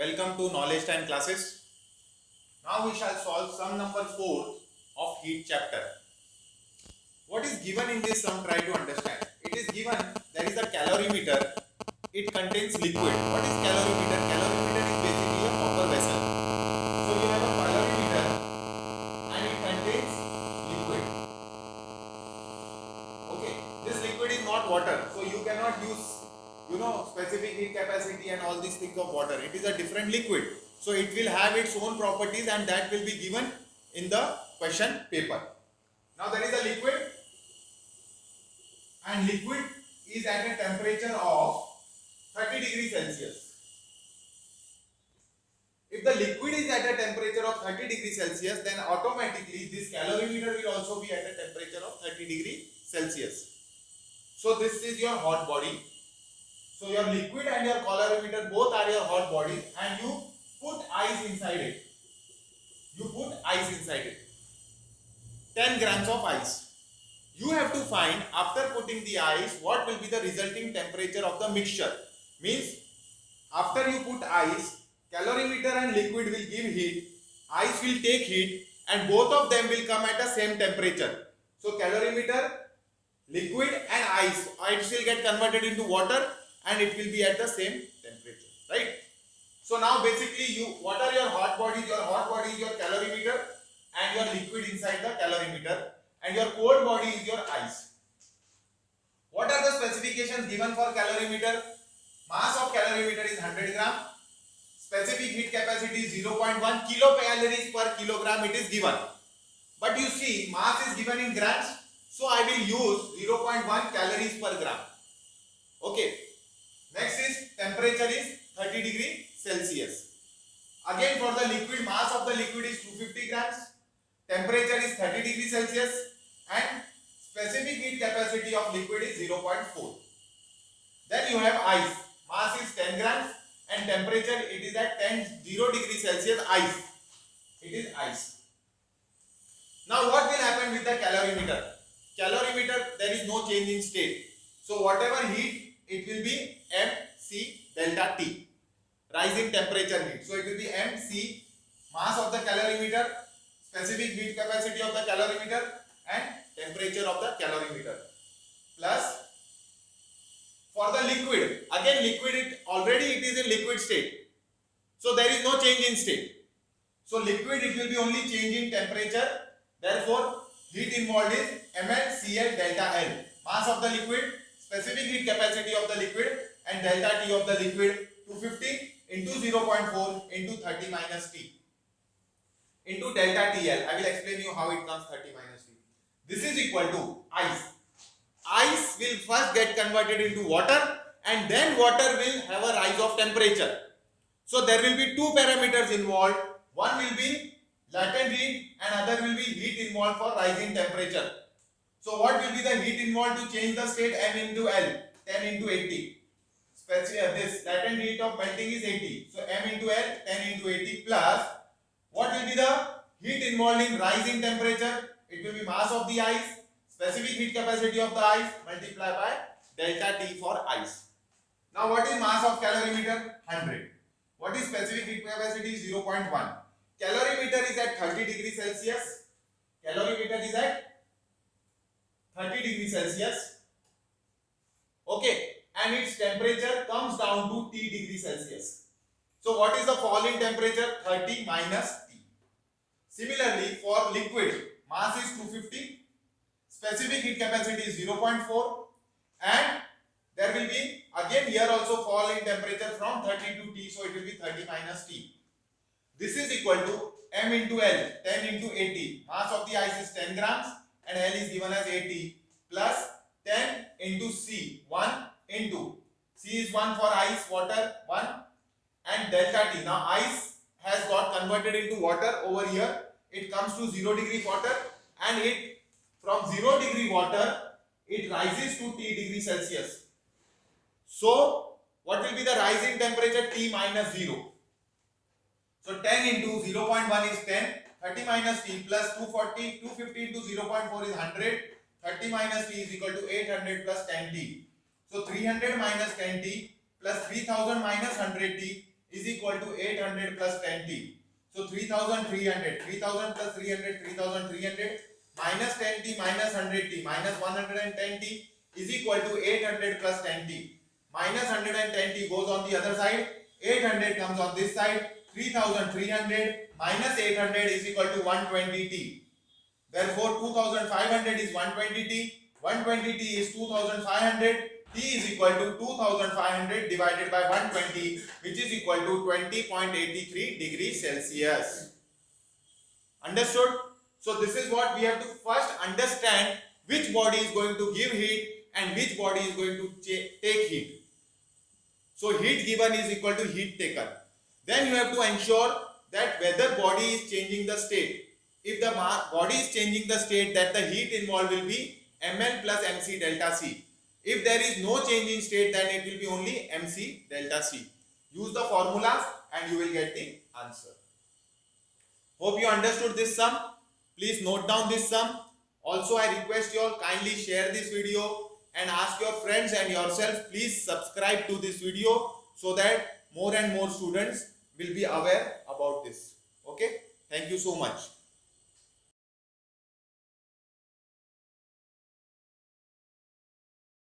Welcome to Knowledge Time classes. Now we shall solve sum number 4 of heat chapter. What is given in this sum? Try to understand. It is given there is a calorimeter. It contains liquid. What is calorimeter? Calorimeter is basically a copper vessel. So you have a calorimeter and it contains liquid. Okay, this liquid is not water. So you cannot use specific heat capacity and all these things of water. It is a different liquid, so it will have its own properties and that will be given in the question paper. Now there is a liquid and liquid is at a temperature of 30 degrees Celsius. If the liquid is at a temperature of 30 degrees Celsius, then automatically this calorimeter will also be at a temperature of 30 degrees Celsius. So this is your hot body. So your liquid and your calorimeter both are your hot body, and you put ice inside it. 10 grams of ice. You have to find, after putting the ice, what will be the resulting temperature of the mixture. Means after you put ice, calorimeter and liquid will give heat, ice will take heat, and both of them will come at the same temperature. So calorimeter, liquid and ice will get converted into water and it will be at the same temperature, right? So now basically what are your hot bodies? Your hot body is your calorimeter and your liquid inside the calorimeter, and your cold body is your ice. What are the specifications given for calorimeter? Mass of calorimeter is 100 gram. Specific heat capacity is 0.1 kilocalories per kilogram, it is given. But you see, mass is given in grams, so I will use 0.1 calories per gram. Okay. Next is temperature is 30 degrees Celsius. Again for the liquid, mass of the liquid is 250 grams. Temperature is 30 degrees Celsius and specific heat capacity of liquid is 0.4. Then you have ice. Mass is 10 grams and temperature it is at 0 degrees Celsius ice. It is ice. Now what will happen with the calorimeter? Calorimeter, there is no change in state. So whatever heat, it will be mc delta T, rise in temperature heat. So it will be mc, mass of the calorimeter, specific heat capacity of the calorimeter and temperature of the calorimeter, plus for the liquid, again liquid it is in liquid state, so there is no change in state. So liquid it will be only change in temperature, therefore heat involved is ml Cl delta L, mass of the liquid, specific heat capacity of the liquid and delta T of the liquid, 250 into 0.4 into 30 minus T into delta TL. I will explain you how it comes 30 minus T. This is equal to ice. Ice will first get converted into water and then water will have a rise of temperature. So there will be two parameters involved. One will be latent heat and other will be heat involved for rising temperature. So what will be the heat involved to change the state? M into L, 10 into 80. This latent heat of melting is 80. So M into L, 10 into 80 plus what will be the heat involved in rising temperature? It will be mass of the ice, specific heat capacity of the ice multiplied by delta T for ice. Now what is mass of calorimeter? 100. What is specific heat capacity? 0.1. Calorimeter is at 30 degrees Celsius. Calorimeter is at 30 degrees Celsius. Okay, and its temperature comes down to T degrees Celsius. So what is the fall in temperature? 30 minus T. Similarly, for liquid, mass is 250, specific heat capacity is 0.4, and there will be again here also fall in temperature from 30 to T, so it will be 30 minus T. This is equal to M into L, 10 into 80. Mass of the ice is 10 grams and L is given as 80 plus 10 into C, 1 into C is 1 for ice, water 1 and delta T. Now ice has got converted into water over here. It comes to 0 degree water and it from 0 degree water it rises to T degree Celsius. So what will be the rising temperature? T minus 0. So 10 into 0.1 is 10, 30 minus T plus 240, 250 into 0.4 is 100, 30 minus T is equal to 800 plus 10T. So 300 minus 10T plus 3000 minus 100T is equal to 800 plus 10t. So 3300, 3000 plus 300, 3300 minus 10t minus 100t minus 110t is equal to 800 plus 10t. Minus 110t goes on the other side, 800 comes on this side, 3300 minus 800 is equal to 120t. Therefore 2500 is 120t, 120t is 2500, t is equal to 2500 divided by 120, which is equal to 20.83 degrees Celsius. Understood? So this is what we have to first understand, which body is going to give heat and which body is going to take heat. So heat given is equal to heat taken. Then you have to ensure that whether body is changing the state. If the body is changing the state, that the heat involved will be ml plus mc delta c. If there is no change in state, then it will be only mc delta c. Use the formulas and you will get the answer. Hope you understood this sum. Please note down this sum. Also, I request you all kindly share this video and ask your friends and yourself, please subscribe to this video so that more and more students will be aware about this. Okay? Thank you so much.